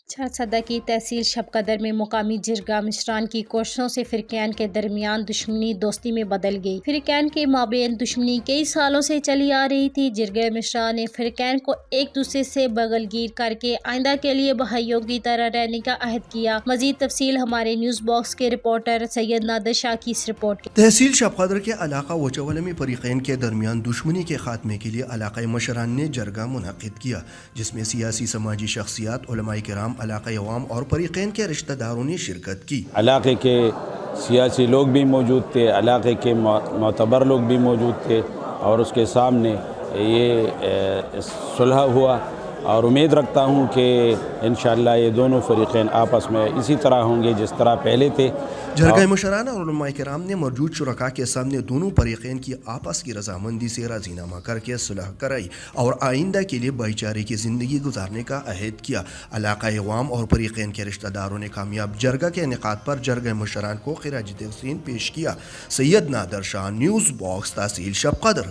چھڑسدہ کی تحصیل شب قدر میں مقامی جرگہ مشران کی کوششوں سے فریقین کے درمیان دشمنی دوستی میں بدل گئی۔ فریقین کے مابین دشمنی کئی سالوں سے چلی آ رہی تھی۔ جرگہ مشران نے فریقین کو ایک دوسرے سے بغل گیر کر کے آئندہ کے لیے بھائیوں کی طرح رہنے کا عہد کیا۔ مزید تفصیل ہمارے نیوز باکس کے رپورٹر سید نادر شاہ کی اس رپورٹ کی۔ تحصیل شب قدر کے علاقہ وچولہ میں فریقین کے درمیان دشمنی کے خاتمے کے لیے علاقائی مشران نے جرگہ منعقد کیا، جس میں سیاسی سماجی شخصیات، علماء کرام، علاقائی عوام اور فریقین کے رشتہ داروں نے شرکت کی۔ علاقے کے سیاسی لوگ بھی موجود تھے، علاقے کے معتبر لوگ بھی موجود تھے اور اس کے سامنے یہ صلح ہوا، اور امید رکھتا ہوں کہ انشاءاللہ یہ دونوں فریقین آپس میں اسی طرح ہوں گے جس طرح پہلے تھے۔ جرگہ مشران اور علماء کرام نے موجود شرکاء کے سامنے دونوں فریقین کی آپس کی رضامندی سے راضی نامہ کر کے صلح کرائی اور آئندہ کے لیے بھائی چارے کی زندگی گزارنے کا عہد کیا۔ علاقائی عوام اور فریقین کے رشتہ داروں نے کامیاب جرگہ کے انعقاد پر جرگہ مشران کو خراج تحسین پیش کیا۔ سید نادر شاہ، نیوز باکس، تحصیل شب قدر۔